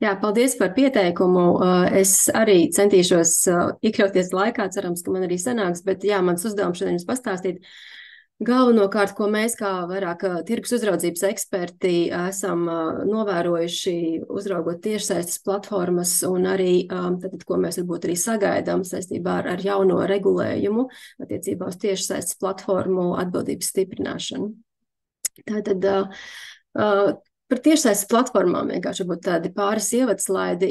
Jā, paldies par pieteikumu. Es arī centīšos iekļauties laikā, cerams, ka man arī sanāks, bet jā, mans uzdevums šodien jums pastāstīt galvenokārt, ko mēs kā vairāk tirgus uzraudzības eksperti esam novērojuši, uzraugot tiešsaistes platformas un arī, tad, ko mēs varbūt arī sagaidām saistībā ar jauno regulējumu attiecībā uz tiešsaistes platformu atbildības stiprināšanu. Tātad par tiešsaistes platformām vienkārši būtu tādi pāris ievadslaidi.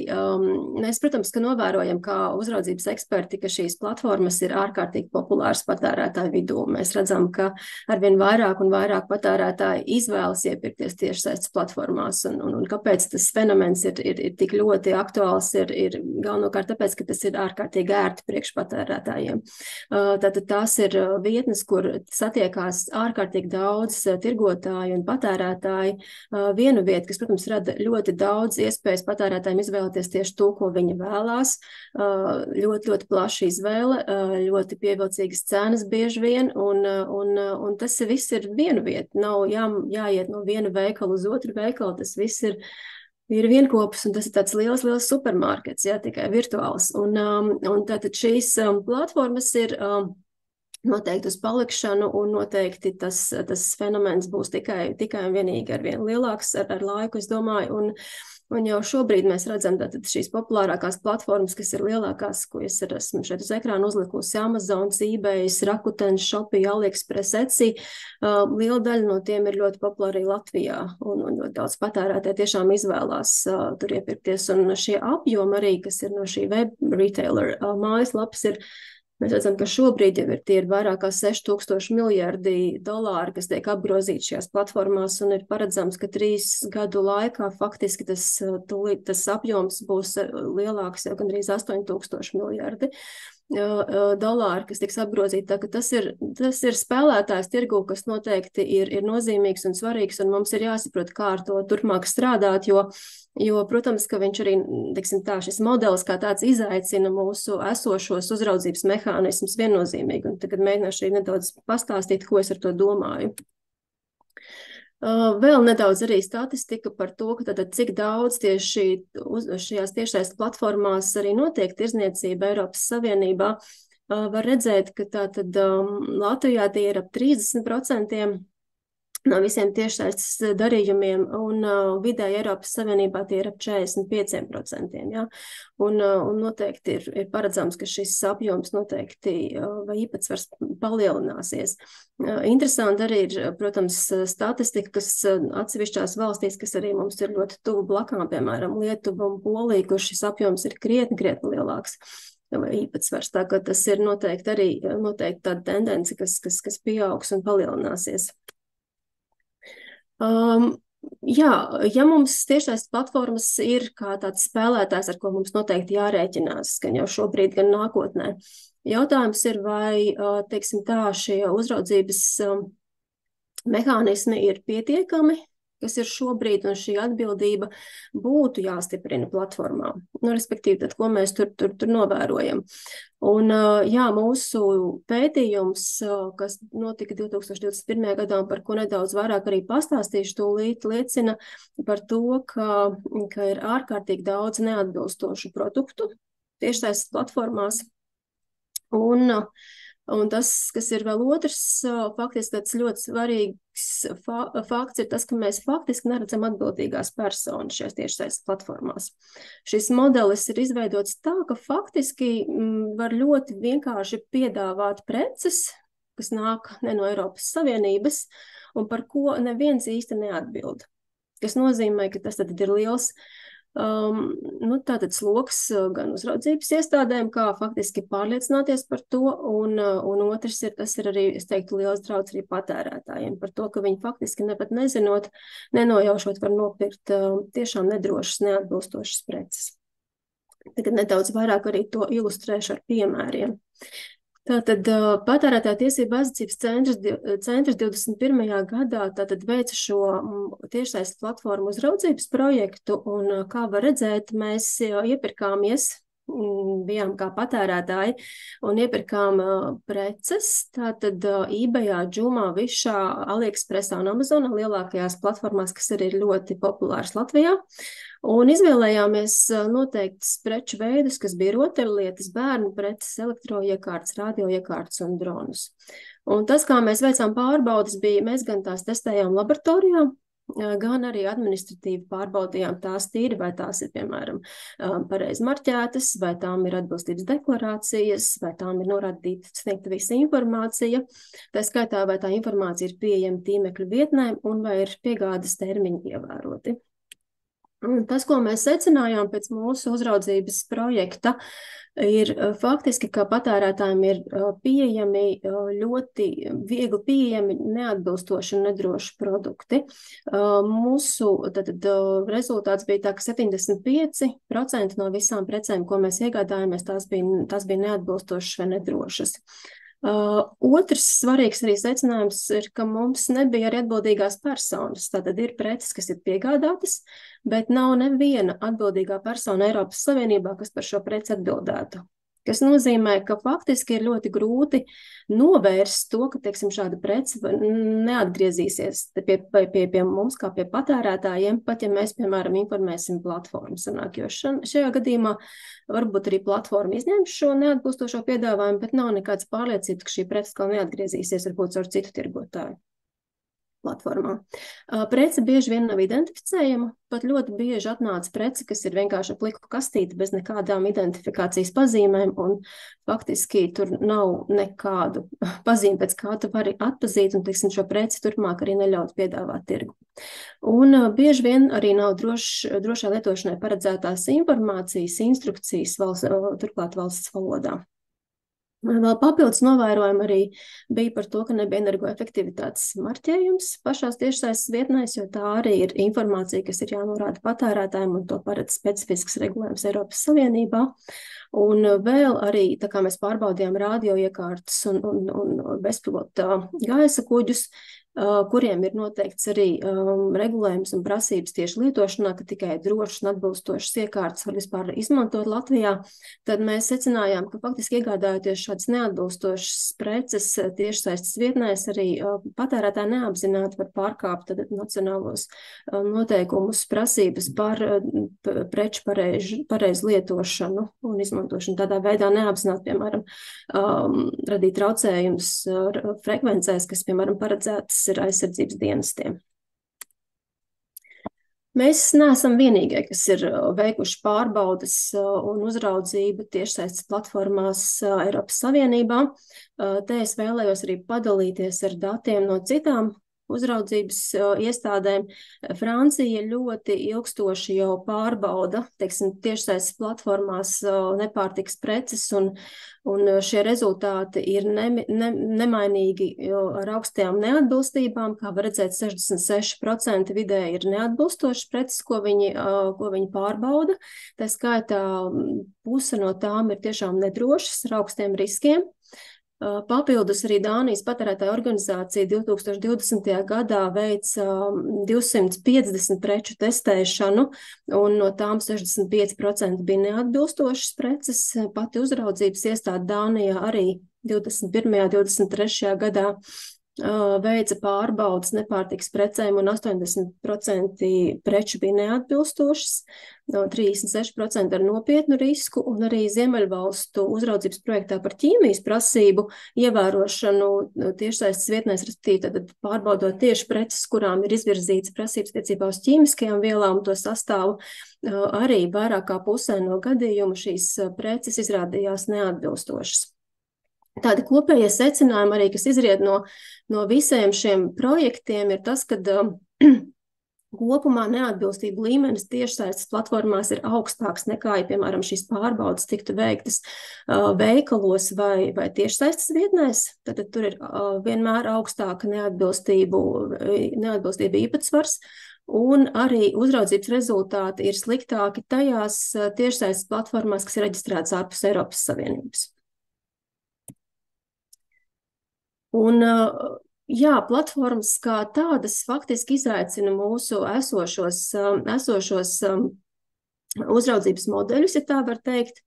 Mēs, protams, ka novērojam kā uzraudzības eksperti, ka šīs platformas ir ārkārtīgi populāras patērētāju vidū. Mēs redzam, ka arvien vairāk un vairāk patērētāji izvēlas iepirkties tiešsaistes platformās. Un kāpēc tas fenomens ir tik ļoti aktuāls, ir galvenokārt tāpēc, ka tas ir ārkārtīgi ērti priekšpatērētājiem. Tātad tās ir vietnes, kur satiekās ārkārtīgi daudz tirgotāju un patērētāju. Vienu vietu, kas, protams, rada ļoti daudz iespējas patērētājiem izvēlēties tieši to, ko viņi vēlās. Ļoti, ļoti plaša izvēle, ļoti pievilcīgas cenas bieži vien, un tas viss ir vienu vietu. Nav jāiet no viena veikala uz otru veikalu, tas viss ir vienkopus, un tas ir tāds liels supermarkets, jā, tikai virtuāls. Un tātad šīs platformas ir noteikti uz palikšanu, un noteikti tas fenomens būs tikai un vienīgi ar vien lielāks ar laiku, es domāju, un jau šobrīd mēs redzam tātad šīs populārākās platformas, kas ir lielākās, ko es esmu šeit uz ekrāna uzlikusi, Amazon, eBay, Rakuten, Shopee, AliExpress, Etsy. Liela daļa no tiem ir ļoti populāri Latvijā, un ļoti daudz patērētāji tiešām izvēlās tur iepirkties, un šie apjomi arī, kas ir no šī web retailer mājaslapas, mēs redzam, ka šobrīd jau ir vairāk kā 6,000 miljardi dolāri, kas tiek apgrozīti šajās platformās, un ir paredzams, ka 3 gadu laikā faktiski tas apjoms būs lielāks, jau gandrīz 8,000 miljardi dolāri, kas tiks apgrozīti. Tā, ka tas ir spēlētājs tirgu, kas noteikti ir nozīmīgs un svarīgs, un mums ir jāsaprot, kā ar to turpmāk strādāt, jo, protams, ka viņš arī, teiksim tā, šis modelis kā tāds izaicina mūsu esošos uzraudzības mehānismus viennozīmīgi, un tagad mēģināšu arī nedaudz pastāstīt, ko es ar to domāju. Vēl nedaudz arī statistika par to, ka tātad cik daudz tieši šajās tiešsaistes platformās arī notiek tirzniecība Eiropas Savienībā. Var redzēt, ka tātad Latvijā tie ir ap 30% no visiem tiešsaistes darījumiem, un vidēji Eiropas Savienībā tie ir ap 45%. Ja? Un noteikti ir paredzams, ka šis apjoms noteikti vai īpatsvars palielināsies. Interesanti arī ir, protams, statistika, kas atsevišķās valstīs, kas arī mums ir ļoti tuvu blakām, piemēram, Lietuva un Polija, kur šis apjoms ir krietni lielāks. Īpatsvars, tā ka tas ir noteikti tāda tendence, kas pieaugs un palielināsies. Ja mums tiešsaistes platformas ir kā tāds spēlētājs, ar ko mums noteikti jārēķinās, gan jau šobrīd, gan nākotnē, jautājums ir, vai, teiksim tā, šie uzraudzības mehānismi ir pietiekami, kas ir šobrīd, un šī atbildība būtu jāstiprina platformām. Respektīvi, tad, ko mēs tur novērojam. Un jā, mūsu pētījums, kas notika 2021. gadā, un par ko nedaudz vairāk arī pastāstīšu tūlīt, liecina par to, ka ir ārkārtīgi daudz neatbilstošu produktu tiešsaistes platformās. Un tas, kas ir vēl otrs, faktiski tāds ļoti svarīgs fakts, ir tas, ka mēs faktiski neredzam atbildīgās personas šajās tiešsaistes platformās. Šis modelis ir izveidots tā, ka faktiski var ļoti vienkārši piedāvāt preces, kas nāk ne no Eiropas Savienības, un par ko neviens īsti neatbild. Kas nozīmē, ka tas tad ir liels tātad sloks gan uzraudzības iestādēm, kā faktiski pārliecināties par to, un otrs tas ir arī, es teiktu, liels draudz arī patērētājiem par to, ka viņi faktiski pat nezinot, nenojaušot var nopirkt tiešām nedrošas, neatbilstošas preces. Tagad nedaudz vairāk arī to ilustrēšu ar piemēriem. Tātad patērētāja tiesība aizsardzības centrs 21. gadā tātad veica šo tiešsaistes platformu uzraudzības projektu, un kā var redzēt, mēs iepirkāmies bijām kā patērētāji un iepirkām preces. Tātad eBayā, Džumā, Višā, AliExpressā un Amazonā lielākajās platformās, kas arī ir ļoti populāras Latvijā. Un izvēlējāmies noteiktus preču veidus, kas bija rotaļlietas, bērnu preces, elektroiekārtas, radioiekārtas un dronus. Un tas, kā mēs veicām pārbaudas, bija, mēs gan tās testējām laboratorijā, gan arī administratīvi pārbaudījām tās tīri, vai tās ir, piemēram, pareizi marķētas, vai tām ir atbilstības deklarācijas, vai tām ir norādīta sniegta visa informācija. Tā skaitā, vai tā informācija ir pieejama tīmekļa vietnēm un vai ir piegādes termiņi ievēroti. Un tas, ko mēs secinājām pēc mūsu uzraudzības projekta, ir faktiski, ka patērētājiem ir pieejami ļoti viegli pieejami, neatbilstoši un nedroši produkti. Mūsu rezultāts bija tā, ka 75% no visām precēm, ko mēs iegādājāmies, tās bija neatbilstošas vai nedrošas. Otrs svarīgs arī secinājums ir, ka mums nebija arī atbildīgās personas. Tātad ir preces, kas ir piegādātas, bet nav neviena atbildīgā persona Eiropas Savienībā, kas par šo preci atbildētu. Kas nozīmē, ka faktiski ir ļoti grūti novērst to, ka, teiksim, šāda prece neatgriezīsies pie mums kā pie patērētājiem, pat ja mēs, piemēram, informēsim platformu sanāk, jo šajā gadījumā varbūt arī platforma izņems šo neatbilstošo piedāvājumu, bet nav nekāds pārliecības, ka šī prece kā neatgriezīsies varbūt caur citu tirgotāju platformā. Prece bieži vien nav identificējama, pat ļoti bieži atnāca prece, kas ir vienkārši pliku kastīte bez nekādām identifikācijas pazīmēm, un faktiski tur nav nekādu pazīmi, pēc kā tu vari atpazīt un, teiksim, šo preci turpmāk arī neļaut piedāvāt tirgu. Un bieži vien arī nav drošai lietošanai paredzētās informācijas, instrukcijas turklāt valsts valodā. Vēl papildus novērojumi arī bija par to, ka nebija energoefektivitātes marķējums pašās tiešsaistes vietnēs, jo tā arī ir informācija, kas ir jānorāda patērētājiem, un to paredz specifisks regulējums Eiropas Savienībā. Un vēl arī, tā kā mēs pārbaudījām radioiekārtas un bezpilota gaisa kuģus, kuriem ir noteikts arī regulējums un prasības tieši lietošanā, ka tikai drošas un atbilstošas iekārtas var vispār izmantot Latvijā, tad mēs secinājām, ka faktiski iegādājoties šādas neatbilstošas preces tiešsaistes vietnēs, arī patērētāji neapzināti var pārkāpt nacionālos noteikumus, prasības par preču pareizu lietošanu un izmantošanu. Tādā veidā neapzināti, piemēram, radīt traucējumus frekvencēs, kas, piemēram, paredzētas ir aizsardzības dienestiem. Mēs neesam vienīgie, kas ir veikuši pārbaudes un uzraudzību tiešsaistes platformās Eiropas Savienībā. Te es vēlējos arī padalīties ar datiem no citām uzraudzības iestādēm. Francija ļoti ilgstoši jau pārbauda, teiksim, tiešsaistes platformās nepārtikas preces, un šie rezultāti ir nemainīgi ar augstajām neatbilstībām, kā var redzēt, 66% vidēji ir neatbilstošas preces, ko viņi pārbauda. Tā skaitā puse no tām ir tiešām nedrošas ar augstiem riskiem. Papildus arī Dānijas patērētāju organizācija 2020. gadā veica 250 preču testēšanu, un no tām 65% bija neatbilstošas preces. Pati uzraudzības iestāde Dānijā arī 21. un 23. gadā veica pārbaudas nepārtikas precēm, un 80% preču bija neatbilstošas, 36% ar nopietnu risku, un arī Ziemeļvalstu uzraudzības projektā par ķīmijas prasību ievērošanu tiešsaistes vietnēs, respektīvi tad pārbaudot tieši preces, kurām ir izvirzītas prasības attiecībā uz ķīmiskajām vielām un to sastāvu, arī vairāk kā pusē no gadījumu šīs preces izrādījās neatbilstošas. Tādi kopējie secinājumi arī, kas izriet no visiem šiem projektiem, ir tas, ka kopumā neatbilstību līmenis tiešsaistes platformās ir augstāks nekā, ja, piemēram, šīs pārbaudas tiktu veiktas veikalos vai tiešsaistes vietnēs. Tad tur ir vienmēr augstāka neatbilstība īpatsvars, un arī uzraudzības rezultāti ir sliktāki tajās tiešsaistes platformās, kas ir reģistrētas ārpus Eiropas Savienības. Un, jā, platformas kā tādas faktiski izaicina mūsu esošos uzraudzības modeļus, ja tā var teikt,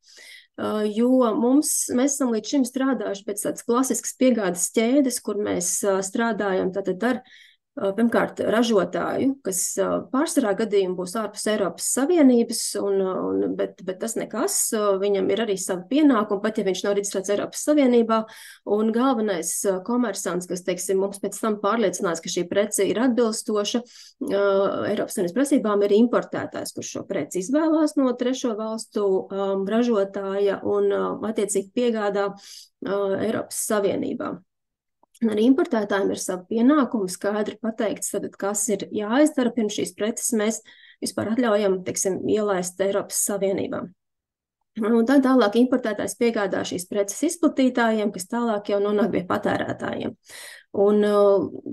jo mēs esam līdz šim strādājuši pēc tādas klasiskas piegādes ķēdes, kur mēs strādājam tātad ar pirmkārt, ražotāju, kas pārsvarā gadījumu būs ārpus Eiropas Savienības, bet tas nekas, viņam ir arī savi pienākumi, pat ja viņš nav reģistrēts Eiropas Savienībā, un galvenais komersants, kas, teiksim, mums pēc tam pārliecinās, ka šī prece ir atbilstoša Eiropas Savienības prasībām, ir importētājs, kurš šo preci izvēlās no trešo valstu ražotāja un attiecīgi piegādā Eiropas Savienībā. Arī importētājiem ir savi pienākumi, skaidri pateikts, tad, kas ir jāizdara pirms šīs preces mēs vispār atļaujam, teiksim, ielaist Eiropas Savienībā. Un tad tālāk importētājs piegādā šīs preces izplatītājiem, kas tālāk jau nonāk pie patērētājiem. Un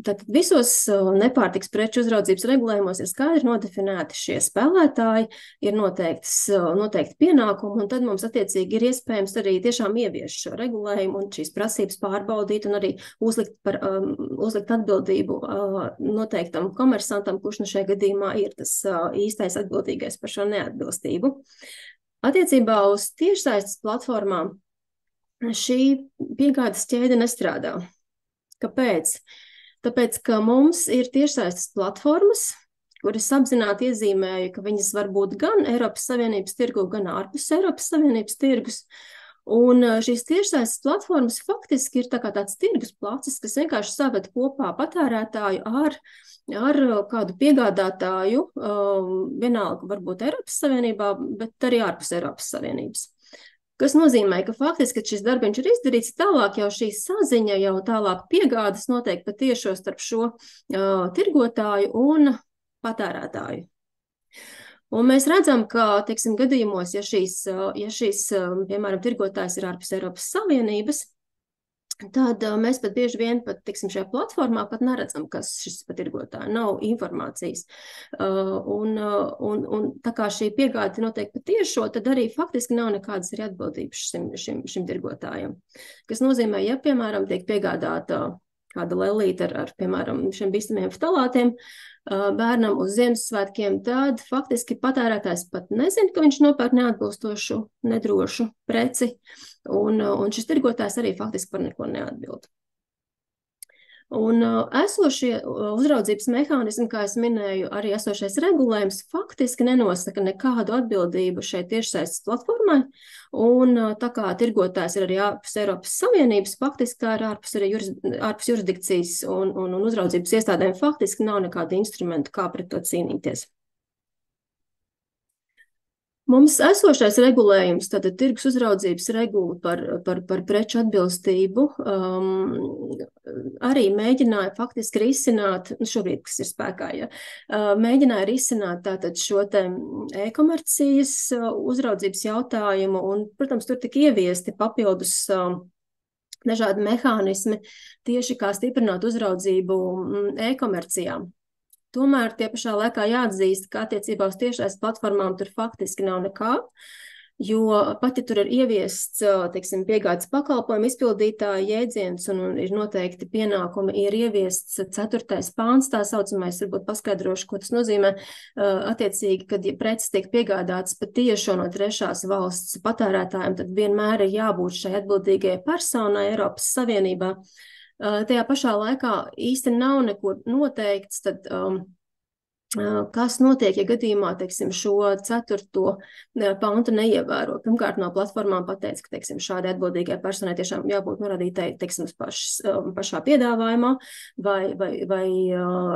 tad visos nepārtikas preču uzraudzības regulējumos ir skaidri nodefinēti šie spēlētāji, ir noteikti pienākumi, un tad mums attiecīgi ir iespējams arī tiešām ieviest šo regulējumu un šīs prasības pārbaudīt un arī uzlikt atbildību noteiktam komersantam, kurš no šajā gadījumā ir tas īstais atbildīgais par šo neatbilstību. Attiecībā uz tiešsaistes platformām šī piegādes ķēde nestrādā. Kāpēc? Tāpēc, ka mums ir tiešsaistes platformas, kuras apzināti iezīmēja, ka viņas var būt gan Eiropas Savienības tirgu, gan ārpus Eiropas Savienības tirgus. Un šīs tiešsaistes platformas faktiski ir tā kā tāds tirgus placis, kas vienkārši saved kopā patērētāju ar kādu piegādātāju, vienalga varbūt Eiropas Savienībā, bet arī ārpus Eiropas Savienības. Kas nozīmē, ka faktiski, kad šis darbiņš ir izdarīts, tālāk jau šī saziņa, jau tālāk piegādas notiek patiešo starp šo tirgotāju un patērētāju. Un mēs redzam, ka, teiksim, gadījumos, ja šīs, piemēram, tirgotājs ir ārpus Eiropas Savienības, tad mēs pat bieži vien pat, teiksim, šajā platformā pat neredzam, kas šis patirgotāji, nav informācijas. Un tā kā šī piegāde notiek patiešo, tad arī faktiski nav nekādas arī atbildības šim tirgotājam. Kas nozīmē, ja, piemēram, tiek piegādāta kāda lelīte ar, piemēram, šiem bīstamiem ftalātiem bērnam uz Ziemassvētkiem, tad faktiski patērētājs pat nezina, ka viņš nopērk neatbilstošu, nedrošu preci, un šis tirgotājs arī faktiski par neko neatbild. Un esošie uzraudzības mehānismi, kā es minēju, arī esošais regulējums faktiski nenosaka nekādu atbildību šeit tiešsaistes platformai, un tā kā tirgotājs ir arī ārpus Eiropas Savienības, faktiski tā ir ārpus jurisdikcijas un uzraudzības iestādēm faktiski nav nekāda instrumenta, kā pret to cīnīties. Mums esošais regulējums, tātad tirgus uzraudzības regula par preču atbilstību, arī mēģināja faktiski risināt, šobrīd, kas ir spēkā, ja, mēģināja risināt tātad šo te e-komercijas uzraudzības jautājumu, un, protams, tur tika ieviesti papildus dažādi mehānismi tieši kā stiprināt uzraudzību e-komercijām. Tomēr tie pašā laikā jāatzīst, ka attiecībā uz tiešais platformām tur faktiski nav nekā, jo pat ja tur ir ieviests, teiksim, piegādes pakalpojumu izpildītāja jēdziens un ir noteikti pienākumi, ir ieviests 4. pāns, tā saucamais, varbūt paskaidrošu, ko tas nozīmē, attiecīgi, kad ja preces tiek piegādātas patiešo no trešās valsts patērētājiem, tad vienmēr ir jābūt šai atbildīgajai personai Eiropas Savienībā. Tajā pašā laikā īsti nav neko noteikts, tad kas notiek, ja gadījumā, teiksim, šo 4. pantu neievēro. Pirmkārt, no platformām pateica, ka, teiksim, šādai atbildīgai personai tiešām jābūt norādītai, teiksim, pašā piedāvājumā, vai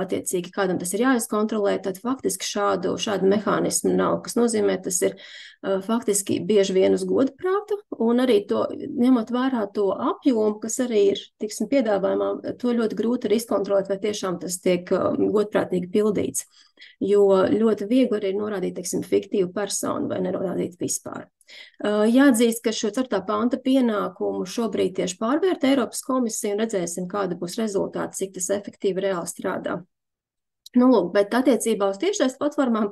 attiecīgi kādam tas ir jāizkontrolē, tad faktiski šādu mehānismu nav, kas nozīmē, tas ir faktiski bieži vien uz godprātu, un arī to, ņemot vērā to apjomu, kas arī ir, teiksim, piedāvājumā, to ļoti grūti ir izkontrolēt, vai tiešām tas tiek godprātīgi pildīts. Jo ļoti viegli arī norādīt, teiksim, fiktīvu personu vai nenorādīt vispār. Jāatzīst, ka šo 4. panta pienākumu šobrīd tieši pārvērta Eiropas komisija un redzēsim, kāda būs rezultāti, cik tas efektīvi reāli strādā. Nu, lūk, bet attiecībā uz tiešsaistes platformām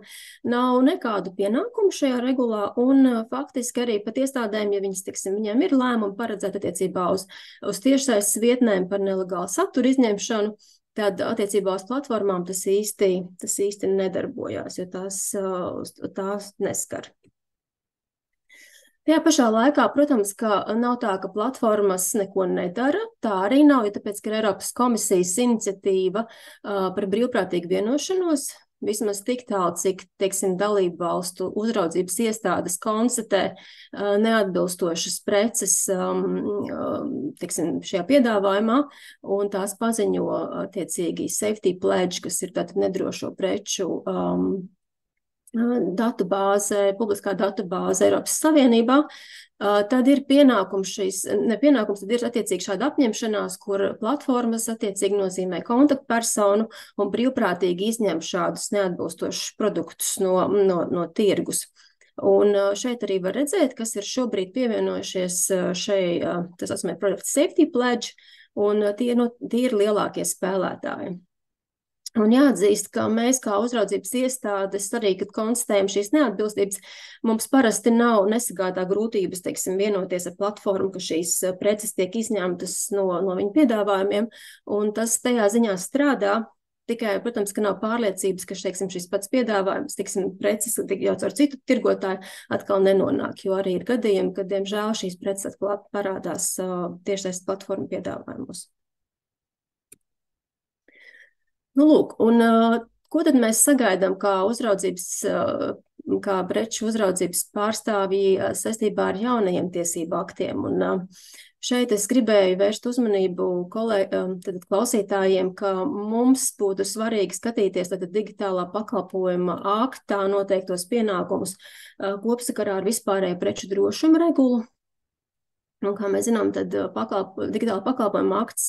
nav nekādu pienākumu šajā regulā, un faktiski arī pat iestādēm, ja viņas, teiksim, viņiem ir lēmumi paredzēt attiecībā uz tiešsaistes vietnēm par nelegālu saturu izņemšanu, tad attiecībā uz platformām tas īsti nedarbojās, jo tās neskar. Tajā pašā laikā, protams, ka nav tā, ka platformas neko nedara, tā arī nav, jo tāpēc, ka ir Eiropas komisijas iniciatīva par brīvprātīgu vienošanos, vismaz tik tālu, cik, teiksim, dalību valstu uzraudzības iestādes konstatē neatbilstošas preces, teiksim, šajā piedāvājumā, un tās paziņo attiecīgi safety pledge, kas ir tātad nedrošo preču datubāze, publiskā datubāze Eiropas Savienībā, tad ir pienākums tad ir attiecīgi šāda apņemšanās, kur platformas attiecīgi nozīmē kontaktpersonu un brīvprātīgi izņem šādus neatbilstošus produktus no tirgus. Un šeit arī var redzēt, kas ir šobrīd pievienojušies tas esmē Product Safety Pledge, un tie ir lielākie spēlētāji. Un jāatzīst, ka mēs kā uzraudzības iestādes arī, kad konstatējam šīs neatbilstības, mums parasti nesagādā grūtības, teiksim, vienoties ar platformu, ka šīs preces tiek izņemtas no viņu piedāvājumiem, un tas tajā ziņā strādā. Tikai, protams, ka nav pārliecības, ka, teiksim, šis pats piedāvājums, teiksim, preces jau caur citu tirgotāju atkal nenonāk, jo arī ir gadījumi, kad, diemžēl, šīs preces atkal parādās tiešsaistes platformu piedāvājumos. Nu, lūk, un ko tad mēs sagaidām kā preču uzraudzības pārstāvji saistībā ar jaunajiem tiesību aktiem? Un šeit es gribēju vērst uzmanību klausītājiem, ka mums būtu svarīgi skatīties digitālā pakalpojuma aktā noteiktos pienākumus kopsakarā ar vispārējo preču drošuma regulu. Un, kā mēs zinām, tad digitāla pakalpojuma akts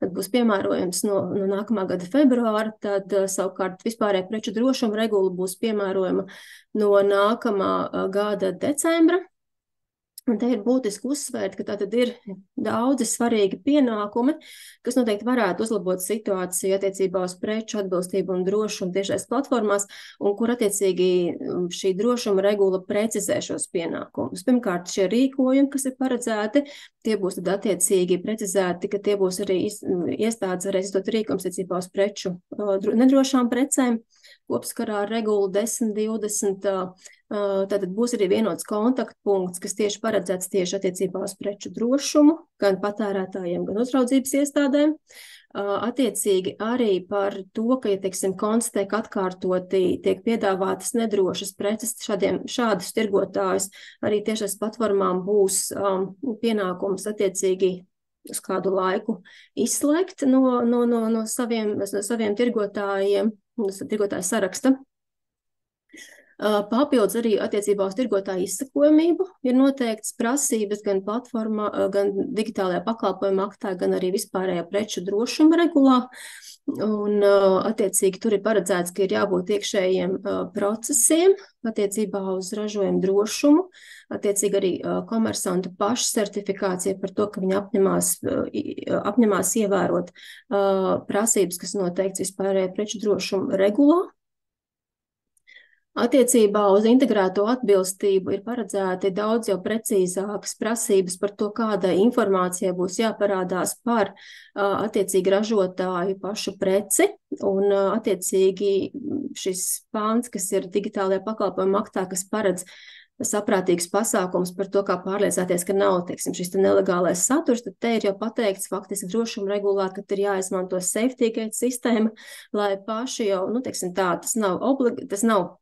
būs piemērojams no nākamā gada februāra, tad savukārt vispārēja preču drošuma regula būs piemērojama no nākamā gada decembra. Un te ir būtiski uzsvērt, ka tātad ir daudzi svarīgi pienākumi, kas noteikti varētu uzlabot situāciju attiecībā uz preču atbilstību un drošumu tiešais platformās, un kur attiecīgi šī drošuma regula precizē šos pienākumus. Pirmkārt, šie rīkojumi, kas ir paredzēti, tie būs tad attiecīgi precizēti, ka tie būs arī iestādes varēs izdot rīkojums attiecībā uz preču nedrošām precēm, kopskarā ar regulu 1020. Tātad būs arī vienots kontaktpunkts, kas tieši paredzēts tieši attiecībā uz preču drošumu, gan patērētājiem, gan uzraudzības iestādēm. Attiecīgi arī par to, ka, ja, teiksim, konstatē, ka atkārtoti tiek piedāvātas nedrošas preces, šādus tirgotājus arī tiešais platformām būs pienākums attiecīgi uz kādu laiku izslēgt no saviem tirgotājiem, tirgotāju saraksta. Papildus arī attiecībā uz tirgotāju izsakojamību ir noteikts prasības gan platformā, gan digitālajā pakalpojuma aktā, gan arī vispārējā preču drošuma regulā. Un attiecīgi tur ir paredzēts, ka ir jābūt iekšējiem procesiem attiecībā uz ražojumu drošumu, attiecīgi arī komersantu pašsertifikācija par to, ka viņi apņemās ievērot prasības, kas noteikts vispārējā preču drošuma regulā. Attiecībā uz integrēto atbilstību ir paredzēti daudz jau precīzākas prasības par to, kādai informācijai būs jāparādās par attiecīgi ražotāju pašu preci, un attiecīgi šis pāns, kas ir digitālajā pakalpojuma aktā, kas paredz saprātīgs pasākums par to, kā pārliecināties, ka nav, teiksim, šis nelegālais saturs, tad te ir jau pateikts faktiski drošuma regulā, ka ir jāizmanto safety gate sistēma, lai paši jau, teiksim tā, tas nav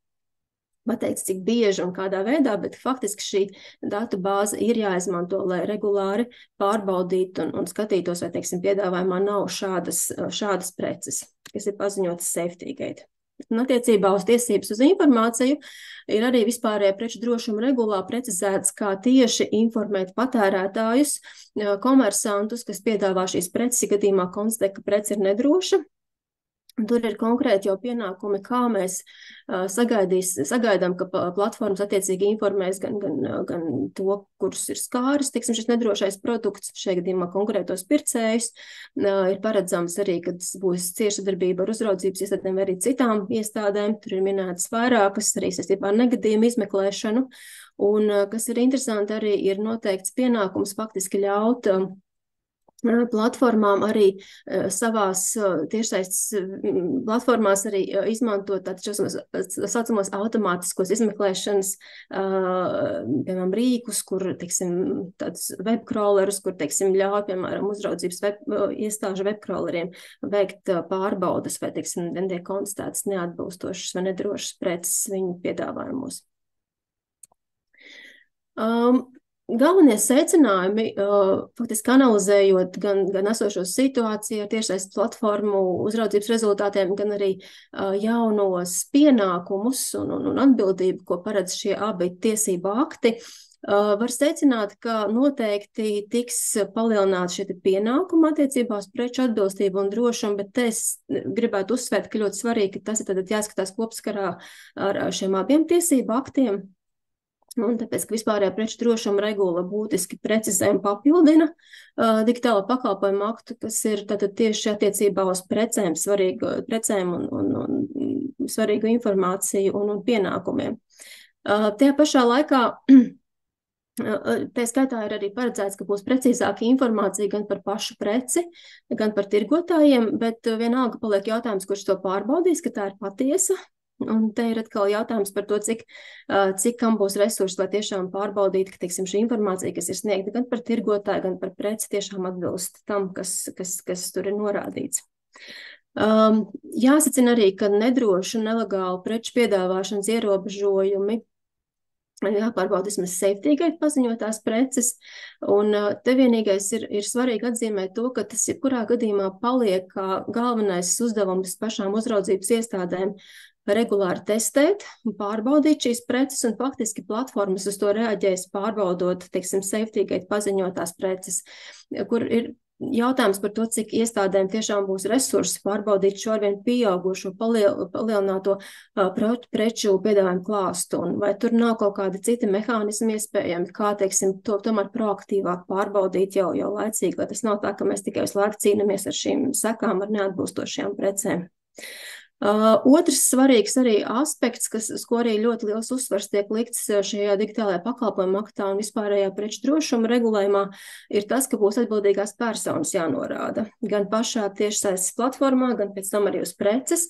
pateikts, cik bieži un kādā veidā, bet faktiski šī datu bāze ir jāizmanto, lai regulāri pārbaudītu un skatītos, vai, teiksim, piedāvājumā nav šādas preces, kas ir paziņotas safety gate. Un attiecībā uz tiesības uz informāciju ir arī vispārējā preču drošuma regulā precizēts, kā tieši informēt patērētājus, komersantus, kas piedāvā šīs preces, gadījumā konstatē, ka prece ir nedroša. Tur ir konkrēti jau pienākumi, kā mēs sagaidām, ka platformas attiecīgi informēs gan to, kurus ir skāris, teiksim, šis nedrošais produkts, šajā gadījumā konkrētos pircējus. Ir paredzams arī, kad būs cieša sadarbība ar uzraudzības iestādēm vai arī citām iestādēm. Tur ir minētas vairākas arī saistībā ar negadījumu izmeklēšanu. Un, kas ir interesanti, arī ir noteikts pienākums faktiski ļaut platformām arī savās tiešsaistes platformās arī izmantot tādus saucamos automātiskos izmeklēšanas, piemēram, rīkus, kur, teiksim, tādus webcrawlerus, kur, teiksim, ļauj, piemēram, uzraudzības iestāžu webcrawleriem veikt pārbaudas, vai, teiksim, tiek konstatētas neatbilstošas vai nedrošas preces viņu piedāvājumos. Galvenie secinājumi, faktiski analizējot gan esošo situāciju ar tiešsaistes platformu uzraudzības rezultātiem, gan arī jaunos pienākumus un atbildību, ko paredz šie abi tiesību akti, var secināt, ka noteikti tiks palielināti šie pienākumi attiecībā uz preču atbilstību un drošumu, bet te es gribētu uzsvērt, ka ļoti svarīgi, ka tas ir tad jāskatās kopskarā ar šiem abiem tiesību aktiem. Un tāpēc, ka vispārējā preču drošuma regula būtiski precizē un papildina digitālo pakalpojumu aktu, kas ir tātad tieši attiecībā uz precēm un svarīgu informāciju un pienākumiem. Tajā pašā laikā, tā skaitā ir arī paredzēts, ka būs precīzāka informācija gan par pašu preci, gan par tirgotājiem, bet vienalga paliek jautājums, kurš to pārbaudīs, ka tā ir patiesa. Un te ir atkal jautājums par to, cik kam būs resursi, lai tiešām pārbaudītu, ka, teiksim, šī informācija, kas ir sniegta gan par tirgotāju, gan par preci, tiešām atbilst tam, kas tur ir norādīts. Jāsacina arī, ka nedrošu un nelegālu preču piedāvāšanas ierobežojumi jāpārbauda vismaz safety-gate paziņotās preces, un te vienīgais ir svarīgi atzīmēt to, ka tas jebkurā gadījumā paliek kā galvenais uzdevums pašām uzraudzības iestādēm regulāri testēt un pārbaudīt šīs preces, un faktiski platformas uz to reaģēs pārbaudot, teiksim, safety-gate paziņotās preces, kur ir jautājums par to, cik iestādēm tiešām būs resursi pārbaudīt šo arvien pieaugušo palielināto preču piedāvājumu klāstu, un vai tur nav kaut kādi citi mehānismi iespējami, kā, teiksim, to tomēr proaktīvāk pārbaudīt jau laicīgi, lai tas nav tā, ka mēs tikai visu laiku cīnamies ar šīm sekām, ar neatbilstošajām precēm. Otrs svarīgs arī aspekts, uz ko arī ļoti liels uzsvars tiek likts šajā digitālajā pakalpojuma aktā un vispārējā preču drošuma regulējumā, ir tas, ka būs atbildīgās personas jānorāda. Gan pašā tiešsaistes platformā, gan pēc tam arī uz preces.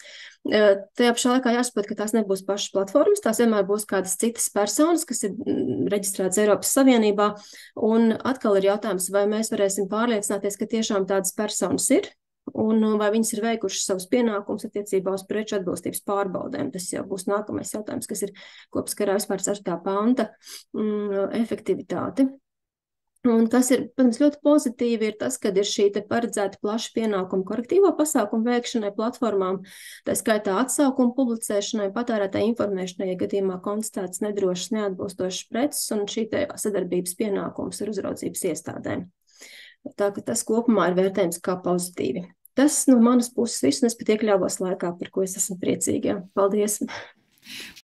Tajā pašā laikā jāsaprot, ka tās nebūs pašas platformas, tās vienmēr būs kādas citas personas, kas ir reģistrētas Eiropas Savienībā. Un atkal ir jautājums, vai mēs varēsim pārliecināties, ka tiešām tādas personas ir, un vai viņas ir veikušas savus pienākumus attiecībā uz preču atbilstības pārbaudēm. Tas jau būs nākamais jautājums, kas ir kopskarā vispār 4. panta efektivitāti. Un kas ir, protams, ļoti pozitīvi, ir tas, kad ir šī te paredzēta plaša pienākuma korektīvo pasākumu veikšanai platformām, tā skaitā atsaukumu publicēšanai, patērētāju informēšanai, ja gadījumā konstatēts nedrošas, neatbilstošas preces, un šī te sadarbības pienākums ar uzraudzības iestādēm. Tā ka tas kopumā ir vērtējums kā pozitīvi. Tas no manas puses viss, un es pat iekļāvos laikā, par ko es esmu priecīga. Paldies!